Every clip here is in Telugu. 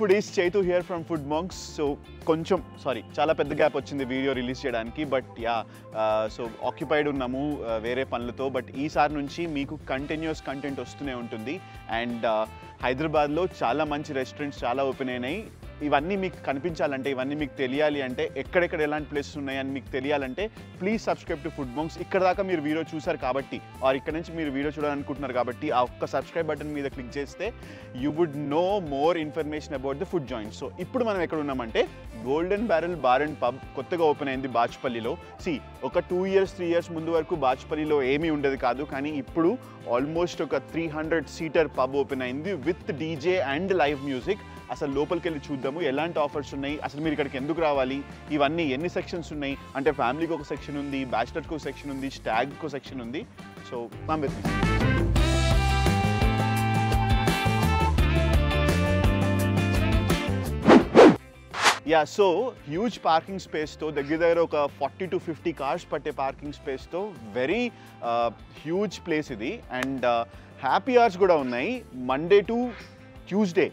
foodies, Chetu here from Food Monks. So కొంచెం చాలా పెద్ద గ్యాప్ వచ్చింది వీడియో రిలీజ్ చేయడానికి, బట్ సో ఆక్యుపైడ్ ఉన్నాము వేరే పనులతో. బట్ ఈసారి నుంచి మీకు కంటిన్యూస్ కంటెంట్ వస్తూనే ఉంటుంది. అండ్ హైదరాబాద్లో చాలా మంచి రెస్టారెంట్స్ చాలా ఓపెన్ అయినాయి. ఇవన్నీ మీకు కనిపించాలంటే, ఇవన్నీ మీకు తెలియాలి అంటే, ఎక్కడెక్కడ ఎలాంటి ప్లేసెస్ ఉన్నాయని మీకు తెలియాలంటే please subscribe to food monks. ఇక్కడ దాకా మీరు వీడియో చూసారు కాబట్టి, ఆర్ ఇక్కడ నుంచి మీరు వీడియో చూడాలనుకుంటున్నారు కాబట్టి, ఆ ఒక్క సబ్స్క్రైబ్ బటన్ మీద క్లిక్ చేస్తే you would know more information about the food joint. So ఇప్పుడు మనం ఎక్కడ ఉన్నామంటే golden barrel bar and pub కొత్తగా ఓపెన్ అయింది బాచుపల్లిలో. ఒక 2 years 3 years ముందు వరకు బాచుపల్లిలో ఏమీ ఉండేది కాదు, కానీ ఇప్పుడు ఆల్మోస్ట్ ఒక 300 seater పబ్ ఓపెన్ అయింది with DJ and live music. అసలు లోపలికి వెళ్ళి చూద్దాము ఎలాంటి ఆఫర్స్ ఉన్నాయి, అసలు మీరు ఇక్కడికి ఎందుకు రావాలి, ఇవన్నీ ఎన్ని సెక్షన్స్ ఉన్నాయి అంటే ఫ్యామిలీకి ఒక సెక్షన్ ఉంది, బ్యాచిలర్కి ఒక సెక్షన్ ఉంది, స్టాగ్కి ఒక సెక్షన్ ఉంది. So come with me. So huge parking స్పేస్తో, దగ్గర ఒక 40 to 50 cars పట్టే పార్కింగ్ స్పేస్తో వెరీ హ్యూజ్ ప్లేస్ ఇది. అండ్ హ్యాపీ అవర్స్ కూడా ఉన్నాయి, Monday to Tuesday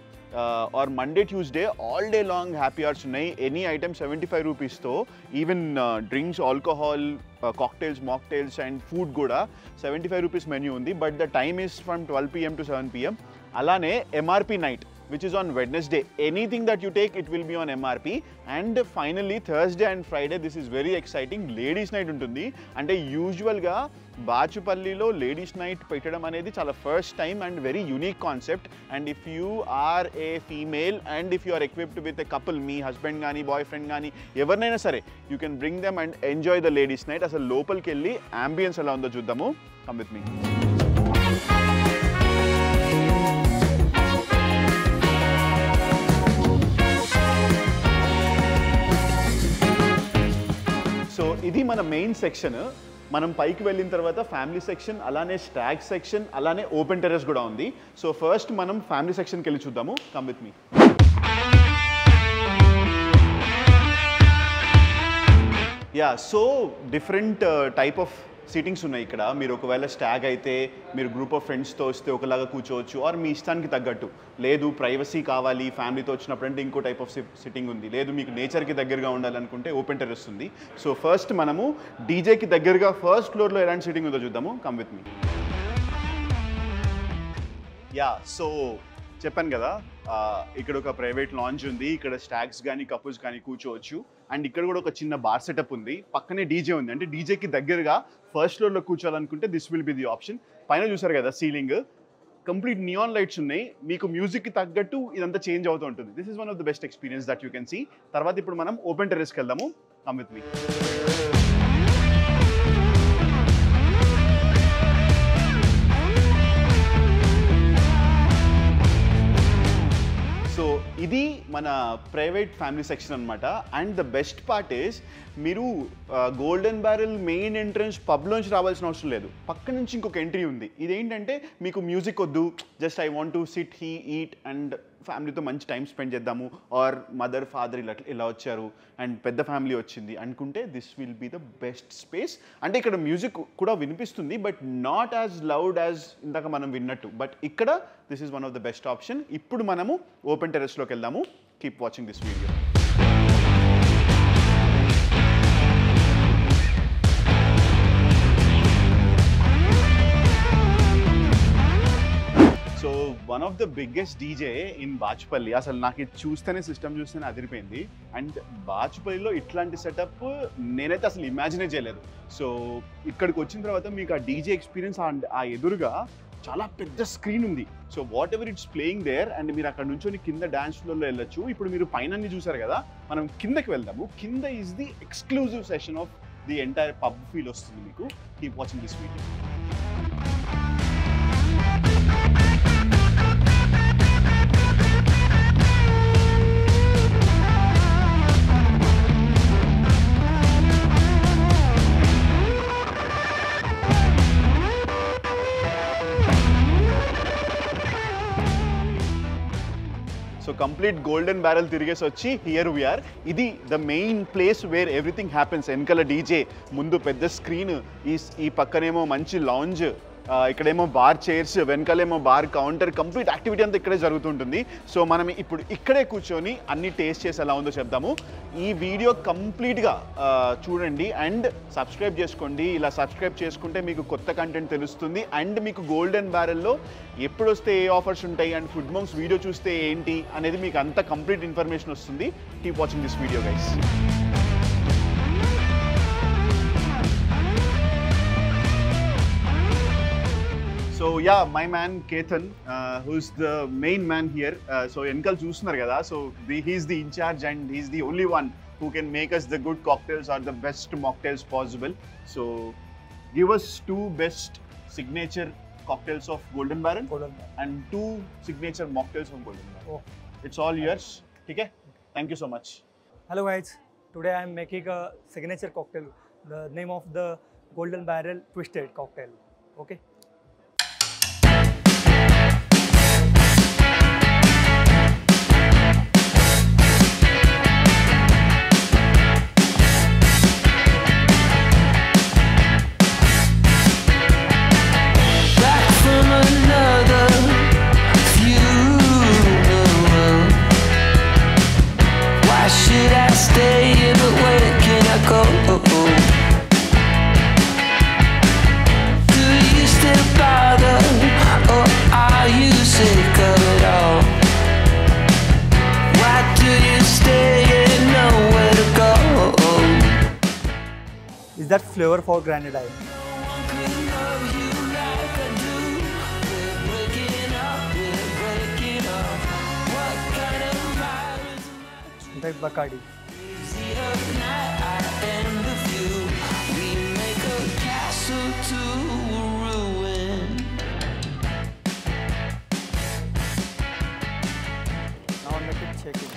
or Monday Tuesday all day long happy hours ఉన్నాయి. ఎనీ ఐటమ్ 75 రూపీస్తో, even drinks, alcohol, cocktails, mocktails and food కూడా 75 రూపీస్ మెన్యూ ఉంది. But the time is from 12 PM to 7 PM. అలానే MRP night which is on Wednesday. Anything that you take, it will be on MRP. And finally Thursday and Friday, this is very exciting, ladies night ఉంటుంది. అంటే యూజువల్గా బాచుపల్లిలో లేడీస్ నైట్ పెట్టడం అనేది చాలా first time and very unique concept. And if you are a female and if you are equipped with a couple, మీ హస్బెండ్ కానీ బాయ్ ఫ్రెండ్ కానీ ఎవరినైనా సరే, you can bring them and enjoy the ladies night. అసలు లోపలికి వెళ్ళి అంబియన్స్ ఎలా ఉందో చూద్దాము. Come with me. సో ఇది మన మెయిన్ సెక్షన్. మనం పైకి వెళ్ళిన తర్వాత ఫ్యామిలీ సెక్షన్, అలానే స్టాగ్ సెక్షన్, అలానే ఓపెన్ టెర్రస్ కూడా ఉంది. సో ఫస్ట్ మనం ఫ్యామిలీ సెక్షన్కి వెళ్ళి చూద్దాము. Come with me. So different type of sittings ఉన్నాయి ఇక్కడ. మీరు ఒకవేళ స్టాగ్ అయితే మీరు గ్రూప్ ఆఫ్ ఫ్రెండ్స్తో వస్తే ఒకలాగా కూర్చోవచ్చు, ఆర్ మీ ఇష్టానికి తగ్గట్టు. లేదు ప్రైవసీ కావాలి ఫ్యామిలీతో వచ్చినప్పుడు అంటే ఇంకో టైప్ ఆఫ్ సిట్టింగ్ ఉంది. లేదు మీకు నేచర్కి దగ్గరగా ఉండాలనుకుంటే ఓపెన్ టెర్రస్ ఉంది. సో ఫస్ట్ మనము డీజేకి దగ్గరగా ఫస్ట్ ఫ్లోర్లో ఎలాంటి సీటింగ్ ఉందో చూద్దాము. Come with me. సో చెప్పాను కదా, ఇక్కడ ఒక ప్రైవేట్ లాంజ్ ఉంది, ఇక్కడ స్టాగ్స్ కానీ కపుల్స్ కానీ కూర్చోవచ్చు. అండ్ ఇక్కడ కూడా ఒక చిన్న బార్ సెటప్ ఉంది, పక్కనే డీజే ఉంది. అంటే డీజేకి దగ్గరగా ఫస్ట్ ఫ్లోర్లో కూర్చోవాలనుకుంటే this will be the option. పైన చూసారు కదా సీలింగ్, కంప్లీట్ నియాన్ లైట్స్ ఉన్నాయి. మీకు మ్యూజిక్కి తగ్గట్టు ఇదంతా చేంజ్ అవుతూ ఉంటుంది. This is one of the best experience that you can see. తర్వాత ఇప్పుడు మనం ఓపెన్ టెర్రస్కి వెళ్దాము. Come with me. సో ఇది మన ప్రైవేట్ ఫ్యామిలీ సెక్షన్ అనమాట. And the best part is, మీరు గోల్డెన్ బ్యారెల్ మెయిన్ ఎంట్రన్స్ పబ్లోంచి రావాల్సిన అవసరం లేదు, పక్క నుంచి ఇంకొక ఎంట్రీ ఉంది. ఇదేంటంటే మీకు మ్యూజిక్ వద్దు, just I want to sit eat and ఫ్యామిలీతో మంచి టైం స్పెండ్ చేద్దాము, ఆర్ మదర్ ఫాదర్ ఇలా వచ్చారు అండ్ పెద్ద ఫ్యామిలీ వచ్చింది అనుకుంటే this will be the best space. అంటే ఇక్కడ మ్యూజిక్ కూడా వినిపిస్తుంది, but not as loud as ఇందాక మనం విన్నట్టు. బట్ ఇక్కడ this is one of the best option. ఇప్పుడు మనము ఓపెన్ టెర్రస్లోకి వెళ్దాము. Keep watching this video. So one of the biggest DJ in Bachupally. అసలు నాకు ఇది చూస్తేనే, సిస్టమ్ చూస్తేనే అదిరిపోయింది. అండ్ బాచుపల్లిలో ఇట్లాంటి సెటప్ నేనైతే అసలు ఇమాజినే చేయలేదు. సో ఇక్కడికి వచ్చిన తర్వాత మీకు ఆ డీజే ఎక్స్పీరియన్స్, ఆ ఎదురుగా చాలా పెద్ద స్క్రీన్ ఉంది. So whatever it's playing there, and మీరు అక్కడ నుంచి కింద డాన్స్ ఫ్లోర్లో వెళ్ళొచ్చు. ఇప్పుడు మీరు పైన చూసారు కదా, మనం కిందకి వెళ్దాము. కింద is the exclusive session of the entire pub feel వస్తుంది మీకు. Keep watching this video. So complete Golden Barrel తిరిగేసి వచ్చి హియర్ వీఆర్. ఇది the main place where everything happens. వెనకాల డీజే, ముందు పెద్ద స్క్రీన్, ఈ పక్కనేమో మంచి లాంజ్, ఇక్కడేమో బార్ చైర్స్, వెనకాలేమో బార్ కౌంటర్, కంప్లీట్ యాక్టివిటీ అంతా ఇక్కడే జరుగుతుంటుంది. సో మనం ఇప్పుడు ఇక్కడే కూర్చొని అన్ని టేస్ట్ చేసి ఎలా ఉందో చెప్దాము. ఈ వీడియో కంప్లీట్గా చూడండి అండ్ సబ్స్క్రైబ్ చేసుకోండి. ఇలా సబ్స్క్రైబ్ చేసుకుంటే మీకు కొత్త కంటెంట్ తెలుస్తుంది అండ్ మీకు గోల్డెన్ బ్యారెల్లో ఎప్పుడు వస్తే ఏ ఆఫర్స్ ఉంటాయి అండ్ ఫుడ్ మంక్స్ వీడియో చూస్తే ఏంటి అనేది మీకు అంత కంప్లీట్ ఇన్ఫర్మేషన్ వస్తుంది. Keep watching this video guys. So yeah, my man Ketan, who's the main man here. So Enkal చూస్తున్నారు కదా, so he's the in charge and he's the only one who can make us the good cocktails or the best mocktails possible. So give us 2 best signature cocktails of Golden Baron and 2 signature mocktails of Golden Baron. Oh. It's all yours. Okay? Thank you so much. Hello guys, today I am making a signature cocktail. The name of the Golden Barrel Twisted cocktail. Okay? Is that flavor for grenadine? Like Bacardi. Now I'll make it shaking.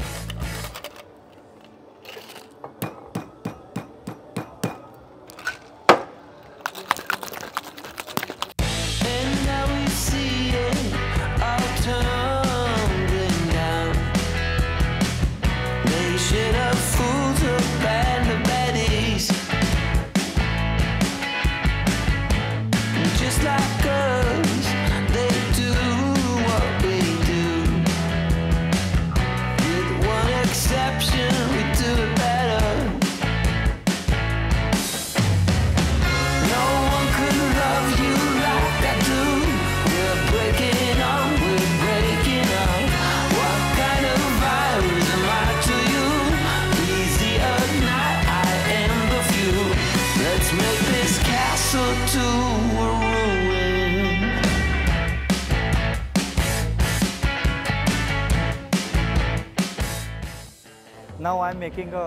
Now I'm making a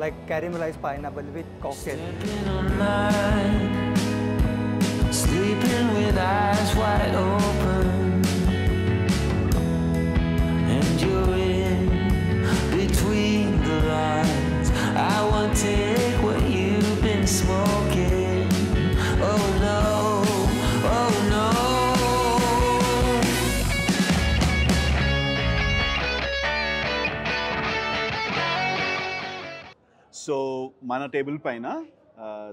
like caramelized pineapple with cocktail. Sleeping with eyes wide open, and you're in between the lines. I won't take what you've been smoking. Oh no, oh no. So మన టేబుల్ పైన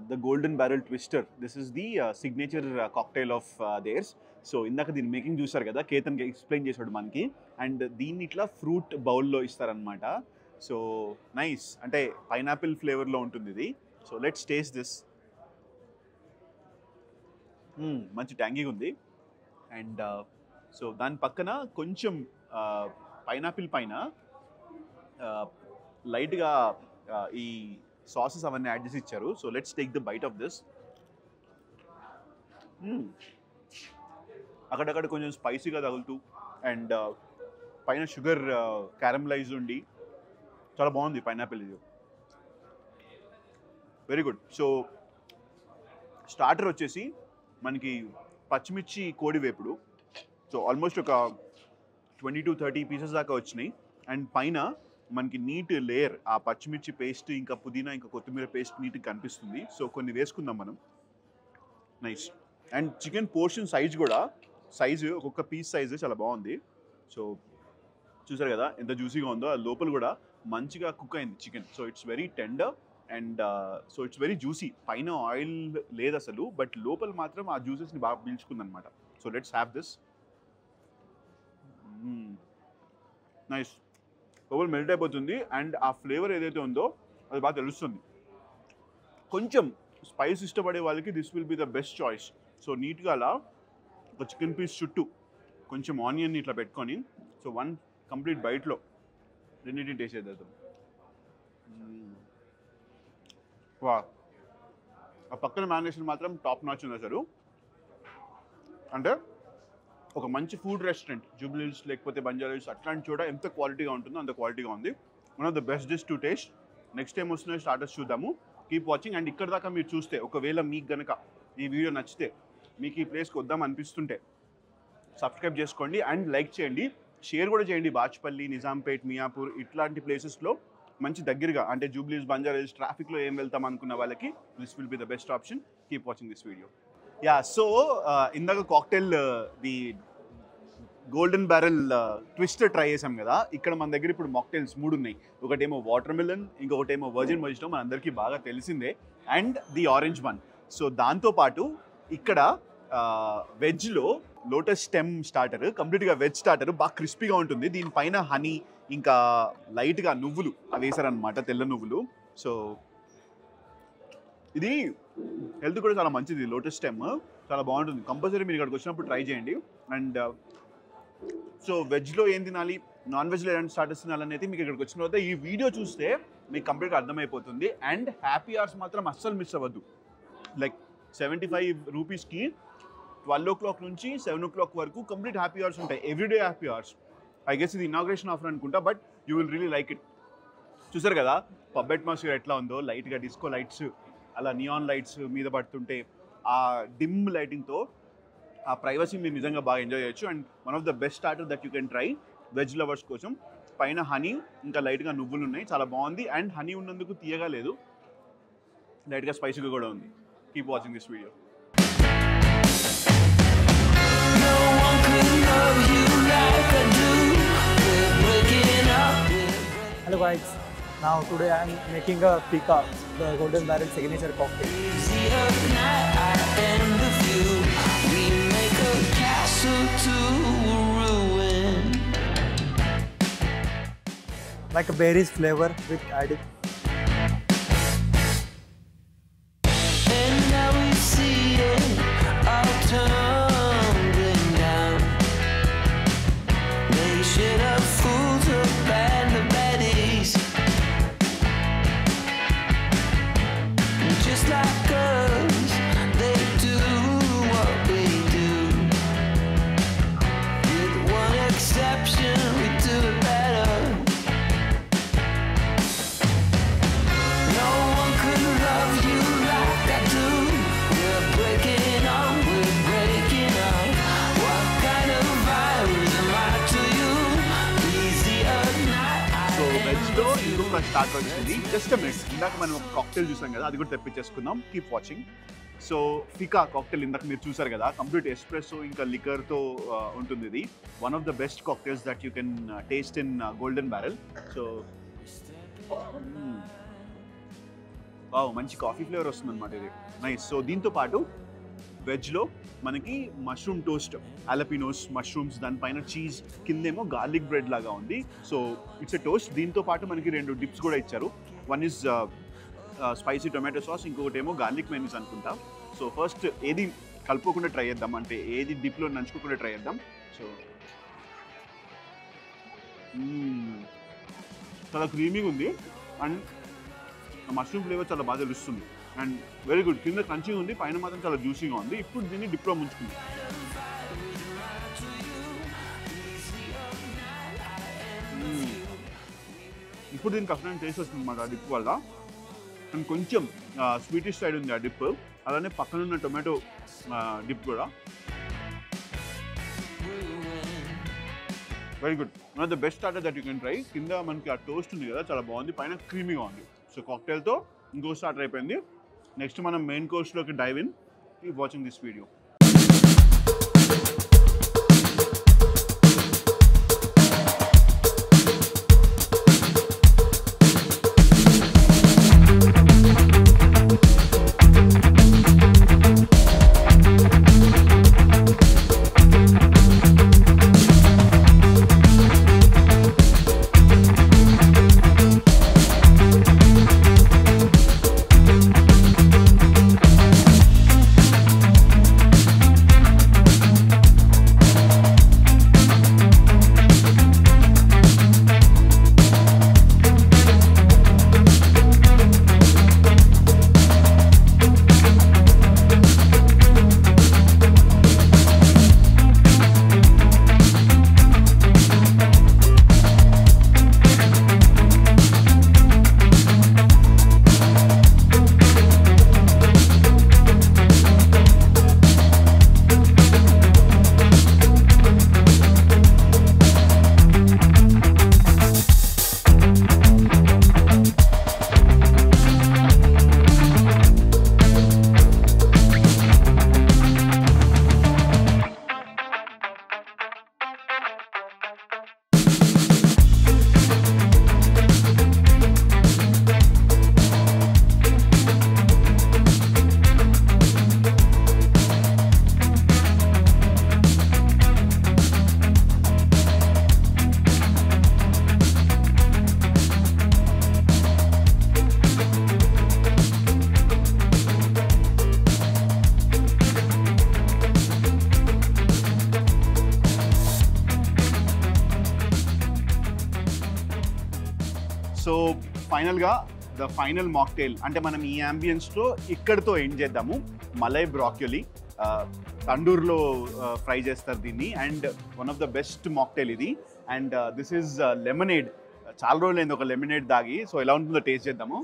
the golden Barrel twister, this is the signature cocktail of there's. So ఇందాక దీని మేకింగ్ చూసారు కదా, కేతన్ ఎక్స్ప్లెయిన్ చేశాడు మనకి. అండ్ దీన్ని ఇట్లా ఫ్రూట్ బౌల్లో ఇస్తారనమాట. సో నైస్, అంటే పైనాపిల్ ఫ్లేవర్లో ఉంటుంది ఇది. So let's taste this. మంచి ట్యాంగీగా ఉంది. అండ్ సో దాని పక్కన కొంచెం పైనాపిల్ పైన లైట్గా ఈ సాసెస్ అవన్నీ యాడ్ చేసి ఇచ్చారు. So let's take the bite of this. అక్కడక్కడ కొంచెం స్పైసీగా తగులుతూ అండ్ పైన షుగర్ క్యారమలైజ్ ఉండి చాలా బాగుంది పైనాపిల్. ఇది వెరీ గుడ్. సో స్టార్టర్ వచ్చేసి మనకి పచ్చిమిర్చి కోడి వేపుడు. సో ఆల్మోస్ట్ ఒక 20 to 30 పీసెస్ దాకా వచ్చినాయి. అండ్ పైన మనకి నీట్ లేయర్ ఆ పచ్చిమిర్చి పేస్ట్, ఇంకా పుదీనా, ఇంకా కొత్తిమీర పేస్ట్ నీట్గా కనిపిస్తుంది. సో కొన్ని వేసుకుందాం మనం. Nice. And chicken portion size కూడా, సైజు ఒక్కొక్క పీస్ సైజు చాలా బాగుంది. సో చూసారు కదా ఎంత జ్యూసీగా ఉందో. ఆ లోపల కూడా మంచిగా కుక్ అయింది chicken. So it's very tender and so it's very juicy. పైన ఆయిల్ లేదు అసలు, బట్ లోపల మాత్రం ఆ జ్యూసెస్ని బాగా పీల్చుకుందనమాట. So let's have this. Nice. లోపల మెల్ట్ అయిపోతుంది అండ్ ఆ ఫ్లేవర్ ఏదైతే ఉందో అది బాగా తెలుస్తుంది. కొంచెం స్పైస్ ఇష్టపడే వాళ్ళకి this will be the best choice. So నీట్గా అలా ఒక చికెన్ పీస్ చుట్టూ కొంచెం ఆనియన్ ఇట్లా పెట్టుకొని, సో వన్ కంప్లీట్ బైట్లో రెండింటిని టేస్ట్ చేద్దాం. వా, ఆ పక్కన మ్యారినేషన్ మాత్రం టాప్ నాచ్ ఉంది అసలు. అంటే ఒక మంచి ఫుడ్ రెస్టారెంట్, జూబ్లీ హిల్స్ లేకపోతే బంజారా హిల్స్ అట్లాంటి చోట ఎంత క్వాలిటీగా ఉంటుందో అంత క్వాలిటీగా ఉంది. One of the best dish to taste. Next time వస్తున్న స్టార్టర్స్ చూద్దాము. Keep watching. అండ్ ఇక్కడ దాకా మీరు చూస్తే, ఒకవేళ మీకు గనక ఈ వీడియో నచ్చితే, మీకు ఈ ప్లేస్కి వద్దాం అనిపిస్తుంటే సబ్స్క్రైబ్ చేసుకోండి అండ్ లైక్ చేయండి, షేర్ కూడా చేయండి. బాచ్పల్లి, నిజాంపేట్, మియాపూర్ ఇట్లాంటి ప్లేసెస్లో మంచి దగ్గరగా, అంటే జూబ్లీ హిల్స్, బంజారా హిల్స్ ట్రాఫిక్లో ఏం వెళ్తాం అనుకున్న వాళ్ళకి this will be the best option. Keep watching this video. Yeah, so ఇందాక cocktail the Golden Barrel twister try చేసాం కదా. ఇక్కడ మన దగ్గర ఇప్పుడు మాక్టైల్స్ 3 ఉన్నాయి. ఒకటేమో వాటర్ మిలన్, ఇంకొకటేమో వర్జిన్ మొజిటో, మన అందరికీ బాగా తెలిసిందే, and the orange one. So దాంతోపాటు ఇక్కడ వెజ్లో లోటస్ స్టెమ్ స్టార్టర్, కంప్లీట్గా వెజ్ స్టార్టర్, బాగా క్రిస్పీగా ఉంటుంది. దీనిపైన హనీ ఇంకా లైట్గా నువ్వులు అవి వేసారనమాట, తెల్ల నువ్వులు. సో ఇది హెల్త్ కూడా చాలా మంచిది. లోటస్ స్టెమ్ చాలా బాగుంటుంది. కంపల్సరీ మీరు ఇక్కడికి వచ్చినప్పుడు ట్రై చేయండి. అండ్ సో వెజ్లో ఏం తినాలి, నాన్ వెజ్లో ఎలాంటి స్టార్టర్స్ తినాలనేది మీకు ఇక్కడికి వచ్చిన తర్వాత ఈ వీడియో చూస్తే మీకు కంప్లీట్గా అర్థమైపోతుంది. అండ్ హ్యాపీ అవర్స్ మాత్రం అస్సలు మిస్ అవ్వద్దు. లైక్ 75 రూపీస్కి 12 o'clock నుంచి 7 o'clock వరకు కంప్లీట్ హ్యాపీ అవర్స్ ఉంటాయి. Everyday happy hours. I guess ఇది ఇనాగ్రేషన్ ఆఫర్ అనుకుంటా, but you will really like it. చూసారు కదా పబ్ అట్మాస్ఫియర్ ఎట్లా ఉందో, లైట్గా డిస్కో లైట్స్, అలా నియాన్ లైట్స్ మీద పడుతుంటే ఆ డిమ్ లైటింగ్తో ఆ ప్రైవసీ మీరు నిజంగా బాగా ఎంజాయ్ చేయొచ్చు. And one of the best starter that you can try veg lovers కోసం. పైన హనీ ఇంకా లైట్గా నువ్వులు ఉన్నాయి, చాలా బాగుంది. అండ్ హనీ ఉన్నందుకు తీయగా లేదు, లైట్గా స్పైసీగా కూడా ఉంది. Keep watching this video. Hello guys, now today I am making a Pika, the Golden Barrel signature cocktail. Like a berries flavor with added. And now we see it all tumbling down. Nation of fools of bad the baddies. Just like us, they do what we do. With one exception, we do it better. No one could love you like I do. We're breaking up, we're breaking up. What kind of virus am I to you? Easier night. So వెజ్లో ఇంకొక స్టార్ట్ వచ్చింది. జస్ట్ మినిట్, ఇందాక మనం ఒక కాక్టైల్ చూసాం కదా, అది కూడా తెప్పించేసుకుందాం. Keep watching. సో ఫికా కాక్టైల్ ఇందాక మీరు చూసారు కదా, కంప్లీట్ ఎస్ప్రెస్సో ఇంకా లికర్తో ఉంటుంది. ఇది one of the best cocktails that you can taste in golden barrel. So మంచి కాఫీ ఫ్లేవర్ వస్తుంది అనమాట ఇది. నైస్. సో దీంతో పాటు వెజ్లో మనకి మష్రూమ్ టోస్ట్, అలపినోస్ మష్రూమ్స్, దానిపైన చీజ్, కిందేమో గార్లిక్ బ్రెడ్ లాగా ఉంది. So it's a toast. దీంతో పాటు మనకి 2 డిప్స్ కూడా ఇచ్చారు. One is spicy tomato sauce, ఇంకొకటి ఏమో గార్లిక్ మైనీస్ అనుకుంటా. సో ఫస్ట్ ఏది కలుపుకోకుండా ట్రై చేద్దాం, అంటే ఏది డిప్లో నంచుకోకుండా ట్రై చేద్దాం. సో చాలా క్రీమీగా ఉంది అండ్ మష్రూమ్ ఫ్లేవర్ చాలా బాగా తెలుస్తుంది. And very good. కింద క్రంచీగా ఉంది, పైన మాత్రం చాలా జ్యూసీగా ఉంది. ఇప్పుడు దీన్ని డిప్లో ముంచుకుంది. ఇప్పుడు దీనికి అసలు టేస్ట్ వస్తుంది అన్నమాట ఆ డిప్ వల్ల. అండ్ కొంచెం స్వీటిష్ సైడ్ ఉంది ఆ డిప్. అలానే పక్కన ఉన్న టొమాటో డిప్ కూడా very good. One of the best starter that you can try. కింద మనకి ఆ టోస్ట్ ఉంది కదా, చాలా బాగుంది. పైన క్రీమీగా ఉంది. సో కాక్టైల్తో ఇంకో స్టార్టర్ అయిపోయింది. నెక్స్ట్ మనం మెయిన్ కోర్స్లోకి dive in. Keep watching this video. ఫైనల్గా ద ఫైనల్ మాక్టైల్ అంటే మనం ఈ అంబియన్స్లో ఇక్కడితో ఎండ్ చేద్దాము. మలై బ్రాక్యులీ తండూర్లో ఫ్రై చేస్తారు దీన్ని, and one of the best mocktail ఇది. And this is lemonade. చాలా రోజులైంది ఒక లెమనేడ్ దాగి. సో ఎలా ఉంటుందో టేస్ట్ చేద్దాము.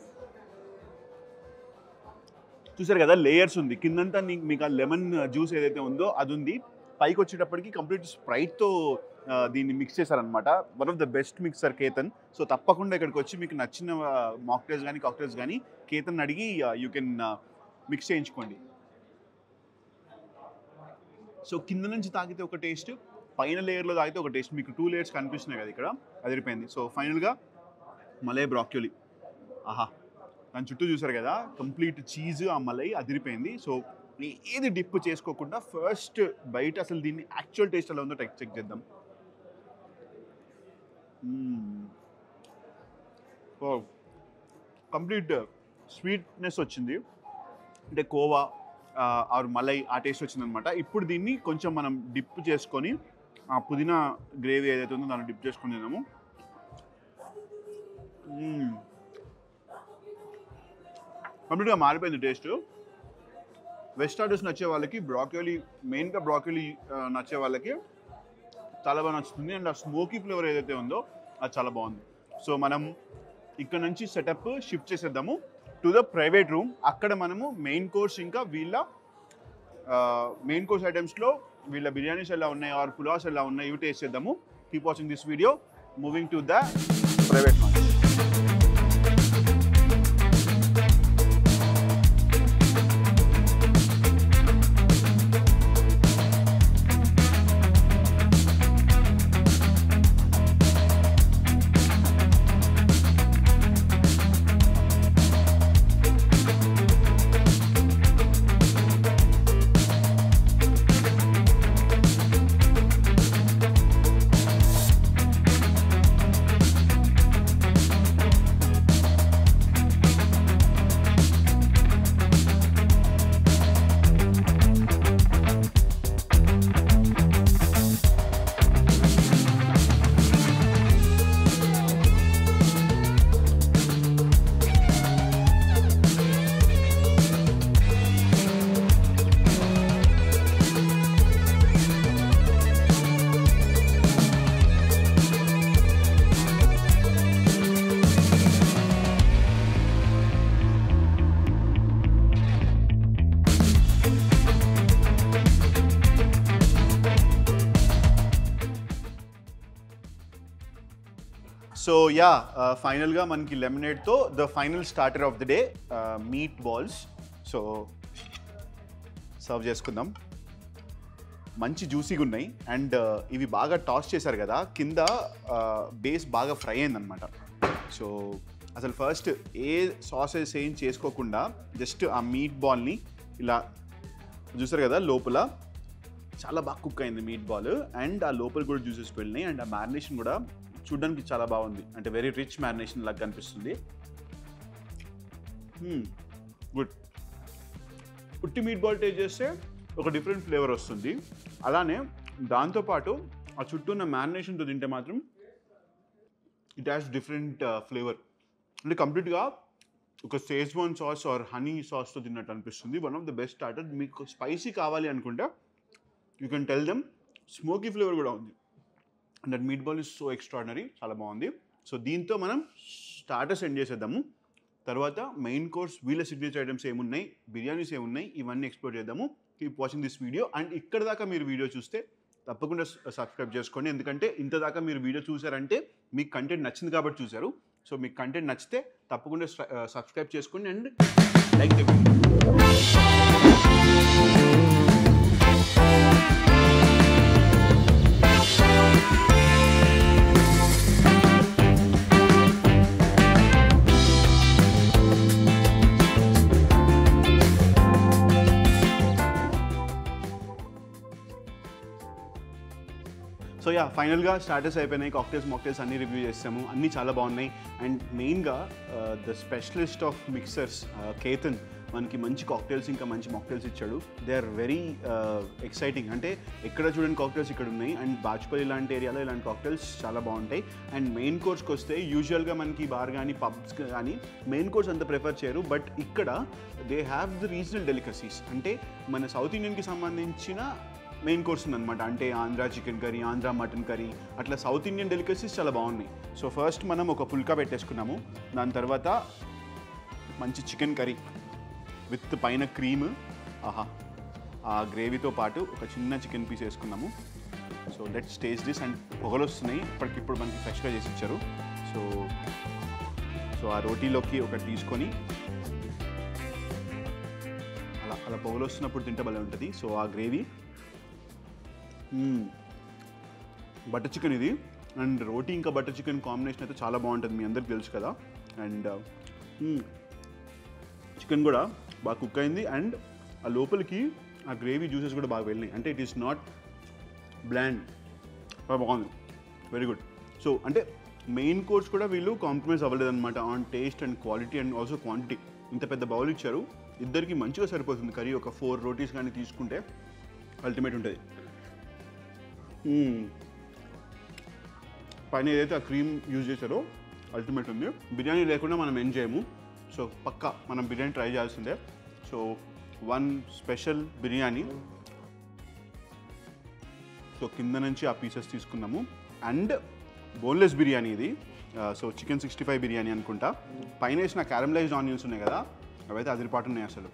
చూసారు కదా, లేయర్స్ ఉంది కిందంతా. మీకు ఆ లెమన్ జ్యూస్ ఏదైతే ఉందో అది ఉంది. పైకి వచ్చేటప్పటికి కంప్లీట్ స్ప్రైట్తో దీన్ని మిక్స్ చేశారనమాట. One of the best mixer Ketan. So తప్పకుండా ఇక్కడికి వచ్చి మీకు నచ్చిన మాక్టైల్స్ కానీ కాక్టైల్స్ కానీ కేతన్ అడిగి యూ కెన్ మిక్స్ చేయించుకోండి. సో కింద నుంచి తాగితే ఒక టేస్ట్, పైన లేయర్లో తాగితే ఒక టేస్ట్. మీకు 2 లేయర్స్ కనిపిస్తున్నాయి కదా ఇక్కడ, అదిరిపోయింది. సో ఫైనల్గా మలై బ్రాక్యులీ. ఆహా, దాని చుట్టూ చూసారు కదా, కంప్లీట్ చీజ్, ఆ మలై అదిరిపోయింది. సో ఏది డిప్ చేసుకోకుండా ఫస్ట్ బయట అసలు దీన్ని యాక్చువల్ టేస్ట్ ఎలా ఉందో చెక్ చేద్దాం. కంప్లీట్ స్వీట్నెస్ వచ్చింది, అంటే కోవా ఆర్ మలై ఆ టేస్ట్ వచ్చిందనమాట. ఇప్పుడు దీన్ని కొంచెం మనం డిప్ చేసుకొని ఆ పుదీనా గ్రేవీ ఏదైతే ఉందో దాన్ని డిప్ చేసుకొని తిన్నాము. కంప్లీట్గా మారిపోయింది టేస్ట్. వెజ్ స్టార్టర్స్ నచ్చే వాళ్ళకి బ్రాక్యులీ, మెయిన్గా బ్రాక్యులీ నచ్చే వాళ్ళకి చాలా బాగా నచ్చుతుంది. అండ్ ఆ స్మోకీ ఫ్లేవర్ ఏదైతే ఉందో అది చాలా బాగుంది. సో మనం ఇక్కడ నుంచి సెటప్ షిఫ్ట్ చేసేద్దాము టు ద ప్రైవేట్ రూమ్. అక్కడ మనము మెయిన్ కోర్స్ ఇంకా వీళ్ళ మెయిన్ కోర్స్ ఐటమ్స్లో వీళ్ళ బిర్యానీస్ ఎలా ఉన్నాయి ఆర్ పులావ్స్ ఎలా ఉన్నాయి ఇవి టేస్ట్ చేద్దాము. Keep watching this video. Moving to the private room. So yeah, ఫైనల్గా మనకి లెమనేడ్తో the final starter of the day meatballs. So serve చేసుకుందాం. మంచి జ్యూసీగా ఉన్నాయి. అండ్ ఇవి బాగా టాస్ చేశారు కదా, కింద బేస్ బాగా ఫ్రై అయిందనమాట. సో అసలు ఫస్ట్ ఏ సాసెస్ ఏం చేసుకోకుండా జస్ట్ ఆ మీట్ బాల్ని ఇలా చూసారు కదా, లోపల చాలా బాగా కుక్ అయింది మీట్ బాల్. అండ్ ఆ లోపల కూడా జ్యూసెస్ వెళ్ళినాయి. అండ్ ఆ మ్యారినేషన్ కూడా చూడడానికి చాలా బాగుంది, అంటే వెరీ రిచ్ మ్యారినేషన్ లాగా కనిపిస్తుంది. గుడ్. ఉట్టి మీట్ బాల్ టేస్ట్ చేస్తే ఒక డిఫరెంట్ ఫ్లేవర్ వస్తుంది. అలానే దాంతోపాటు ఆ చుట్టూ ఉన్న మ్యారినేషన్తో తింటే మాత్రం ఇట్ హ్యాస్ డిఫరెంట్ ఫ్లేవర్. అంటే కంప్లీట్గా ఒక షేజ్వాన్ సాస్ ఆర్ హనీ సాస్తో తిన్నట్టు అనిపిస్తుంది. One of the best starter. మీకు స్పైసీ కావాలి అనుకుంటే you can tell them. Smoky flavour కూడా ఉంది. And that meet ball is so extraordinary, చాలా బాగుంది. సో దీంతో మనం స్టార్టర్స్ ఎండ్ చేసేద్దాము. తర్వాత మెయిన్ కోర్స్ వీళ్ళ సిగ్నేచర్ ఐటమ్స్ ఏమున్నాయి, బిర్యానీస్ ఏమున్నాయి, ఇవన్నీ ఎక్స్ప్లోర్ చేద్దాము. Keep watching this video. And ఇక్కడ దాకా మీరు వీడియో చూస్తే తప్పకుండా సబ్స్క్రైబ్ చేసుకోండి. ఎందుకంటే ఇంత దాకా మీరు వీడియో చూసారంటే మీకు కంటెంట్ నచ్చింది కాబట్టి చూసారు. సో మీకు కంటెంట్ నచ్చితే తప్పకుండా సబ్స్క్రైబ్ చేసుకోండి and like the video. So yeah, ఫైనల్గా స్టార్టర్స్ అయిపోయినాయి. కాక్టైల్స్ మాక్టైల్స్ అన్నీ రివ్యూ చేస్తాము. అన్నీ చాలా బాగున్నాయి. అండ్ మెయిన్గా the specialist of mixers Ketan మనకి మంచి కాక్టైల్స్ ఇంకా మంచి మాక్టైల్స్ ఇచ్చాడు. They are very exciting. అంటే ఎక్కడ చూడండి కాక్టైల్స్ ఇక్కడ ఉన్నాయి. అండ్ బాజ్పల్లి లాంటి ఏరియాలో ఇలాంటి కాక్టైల్స్ చాలా బాగుంటాయి. అండ్ మెయిన్ కోర్స్కి వస్తే యూజువల్గా మనకి బార్ కానీ పబ్స్ కానీ మెయిన్ కోర్స్ అంత ప్రిఫర్ చేయరు. బట్ ఇక్కడ they have the regional delicacies. అంటే మన సౌత్ ఇండియన్కి సంబంధించిన మెయిన్ కోర్స్ ఉందన్నమాట. అంటే Andhra chicken curry, Andhra mutton curry, అట్లా సౌత్ ఇండియన్ డెలికసీస్ చాలా బాగున్నాయి. సో ఫస్ట్ మనం ఒక పుల్కా పెట్టేసుకున్నాము. దాని తర్వాత మంచి చికెన్ కర్రీ విత్ పైన క్రీమ్, ఆహా ఆ గ్రేవీతో పాటు ఒక చిన్న చికెన్ పీస్ వేసుకున్నాము. So let's taste this. And పొగలు వస్తున్నాయి, ఇప్పటికిప్పుడు మనకి ఫ్రెష్గా చేసి ఇచ్చారు. సో ఆ రోటీలోకి ఒకటి తీసుకొని అలా పొగలు వస్తున్నప్పుడు తింటే భలే ఉంటుంది. సో ఆ గ్రేవీ, బటర్ చికెన్ ఇది. అండ్ రోటీ ఇంకా బటర్ చికెన్ కాంబినేషన్ అయితే చాలా బాగుంటుంది, మీ అందరికి తెలుసు కదా. అండ్ చికెన్ కూడా బాగా కుక్ అయింది. అండ్ ఆ లోపలికి ఆ గ్రేవీ జ్యూసెస్ కూడా బాగా వెళ్ళినాయి. అంటే ఇట్ ఈస్ నాట్ బ్లాండ్, బాగుంది, వెరీ గుడ్. సో అంటే మెయిన్ కోర్స్ కూడా వీళ్ళు కాంప్రమైజ్ అవ్వలేదన్నమాట on taste and quality and also quantity. ఇంత పెద్ద బౌల్ ఇచ్చారు, ఇద్దరికి మంచిగా సరిపోతుంది కర్రీ. ఒక 4 రోటీస్ కానీ తీసుకుంటే అల్టిమేట్ ఉంటుంది. పైన ఏదైతే ఆ క్రీమ్ యూజ్ చేశారో అల్టిమేట్ ఉంది. బిర్యానీ లేకుండా మనం ఏం చేయము. సో పక్కా మనం బిర్యానీ ట్రై చేయాల్సిందే. So 1 special biryani. సో కింద నుంచి ఆ పీసెస్ తీసుకున్నాము. అండ్ బోన్లెస్ బిర్యానీ ఇది. సో చికెన్ 65 బిర్యానీ అనుకుంటా. పైన వేసిన క్యారమలైజ్డ్ ఆనియన్స్ ఉన్నాయి కదా, అవైతే అదిరిపాటు ఉన్నాయి అసలు.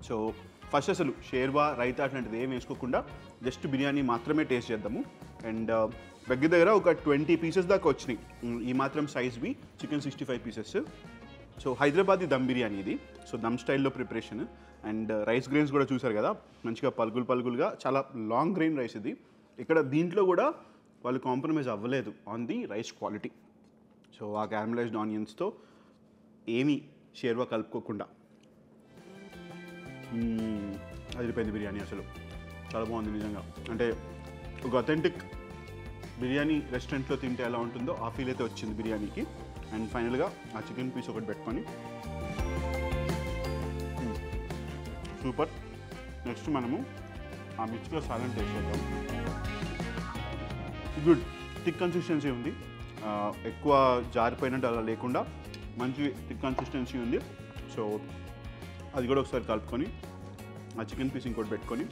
సో ఫస్ట్ అసలు షేర్వా రైతా అట్లాంటిది ఏం వేసుకోకుండా జస్ట్ బిర్యానీ మాత్రమే టేస్ట్ చేద్దాము. అండ్ దగ్గర ఒక 20 పీసెస్ దాకా వచ్చినాయి ఈ మాత్రం సైజ్వి chicken 65 pieces. So Hyderabadi dum biryani ఇది. సో దమ్ స్టైల్లో ప్రిపరేషన్. అండ్ రైస్ గ్రెయిన్స్ కూడా చూసారు కదా, మంచిగా పలుగులుగా చాలా లాంగ్ గ్రెయిన్ రైస్ ఇది. ఇక్కడ దీంట్లో కూడా వాళ్ళు కాంప్రమైజ్ అవ్వలేదు on the rice quality. So ఆ క్యారమలైజ్డ్ ఆనియన్స్తో ఏమీ షేర్వా కలుపుకోకుండా అదిరిపోయింది బిర్యానీ. అసలు చాలా బాగుంది నిజంగా. అంటే ఒక అథెంటిక్ బిర్యానీ రెస్టారెంట్లో తింటే ఎలా ఉంటుందో ఆ ఫీల్ అయితే వచ్చింది బిర్యానీకి. అండ్ ఫైనల్గా ఆ చికెన్ పీస్ ఒకటి పెట్టుకొని సూపర్. నెక్స్ట్ మనము ఆ మిర్చిలో సాలన్ టేస్ట్ చేద్దాం. గుడ్ థిక్ కన్సిస్టెన్సీ ఉంది, ఎక్కువ జారిపోయినట్టు అలా లేకుండా మంచి థిక్ కన్సిస్టెన్సీ ఉంది. సో అది కూడా ఒకసారి కలుపుకొని ఆ చికెన్ పీస్ ఇంకోటి పెట్టుకొని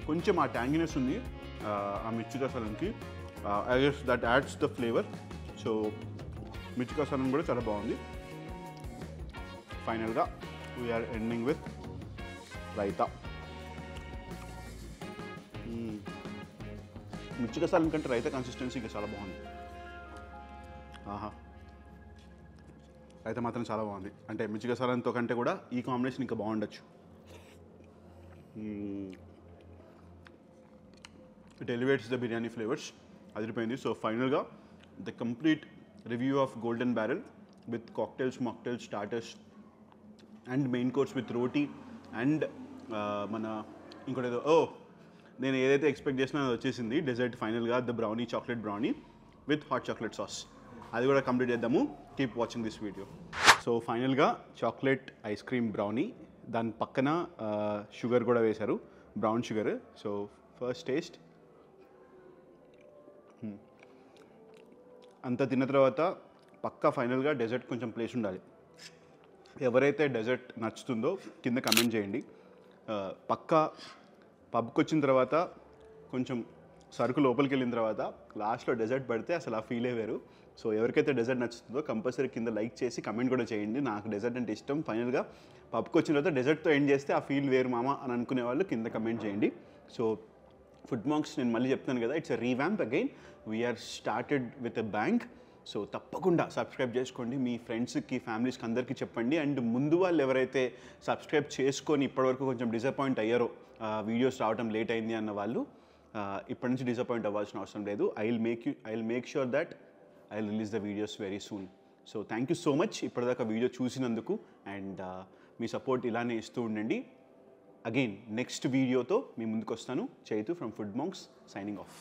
కొంచెం ఆ ట్యాంగినెస్ ఉంది ఆ మిర్చి కసాలన్కి. I guess that adds the flavour. So mirchi ka salan కూడా చాలా బాగుంది. ఫైనల్గా వీఆర్ ఎండింగ్ విత్ రైతా. మిర్చి కసాలన్ కంటే రైతా కన్సిస్టెన్సీ ఇంకా చాలా బాగుంది. ఆహా, రైతా మాత్రం చాలా బాగుంది. అంటే మిర్చి కసాలన్తో కంటే కూడా ఈ కాంబినేషన్ ఇంకా బాగుండొచ్చు. It elevates the biryani flavours. అదిరిపోయింది. సో ఫైనల్గా the complete review of Golden Barrel with cocktails, mocktails, starters and main course with roti and మన ఇంకోటి ఏదో నేను ఏదైతే ఎక్స్పెక్ట్ చేసినా అది వచ్చేసింది. డెజర్ట్ ఫైనల్గా the brownie, chocolate brownie with hot chocolate sauce. అది కూడా కంప్లీట్ చేద్దాము. Keep watching this video. So ఫైనల్గా చాక్లెట్ ఐస్ క్రీమ్ బ్రౌనీ, దాని పక్కన షుగర్ కూడా వేశారు, brown sugar. So first taste. అంత తిన్న తర్వాత పక్కా ఫైనల్గా డెజర్ట్ కొంచెం ప్లేస్ ఉండాలి. ఎవరైతే డెజర్ట్ నచ్చుతుందో కింద కమెంట్ చేయండి. పక్కా పబ్కి వచ్చిన తర్వాత కొంచెం సరుకు లోపలికి వెళ్ళిన తర్వాత లాస్ట్లో డెజర్ట్ పడితే అసలు ఆ ఫీలే వేరు. సో ఎవరికైతే డెజర్ట్ నచ్చుతుందో కంపల్సరీ కింద లైక్ చేసి కమెంట్ కూడా చేయండి. నాకు డెజర్ట్ అంటే ఇష్టం. ఫైనల్గా పబ్కి వచ్చిన తర్వాత డెజర్ట్తో ఎండ్ చేస్తే ఆ ఫీల్ వేరు మామ అని అనుకునే వాళ్ళు కింద కమెంట్ చేయండి. సో ఫుడ్ మాంక్స్ నేను మళ్ళీ చెప్తాను కదా, it's a revamp again. We are started with a bank. So తప్పకుండా సబ్స్క్రైబ్ చేసుకోండి, మీ ఫ్రెండ్స్కి, ఫ్యామిలీస్కి అందరికీ చెప్పండి. అండ్ ముందు వాళ్ళు ఎవరైతే సబ్స్క్రైబ్ చేసుకొని ఇప్పటివరకు కొంచెం డిసప్పాయింట్ అయ్యారో, వీడియోస్ రావడం లేట్ అయింది అన్న వాళ్ళు ఇప్పటి నుంచి డిసప్పాయింట్ అవ్వాల్సిన అవసరం లేదు. I will make sure that I will release the videos very soon. So thank you so much ఇప్పటిదాకా వీడియో చూసినందుకు. అండ్ మీ సపోర్ట్ ఇలానే ఇస్తూ ఉండండి. అగైన్ నెక్స్ట్ వీడియోతో మీ ముందుకు వస్తాను. Chaitu from food monks signing off.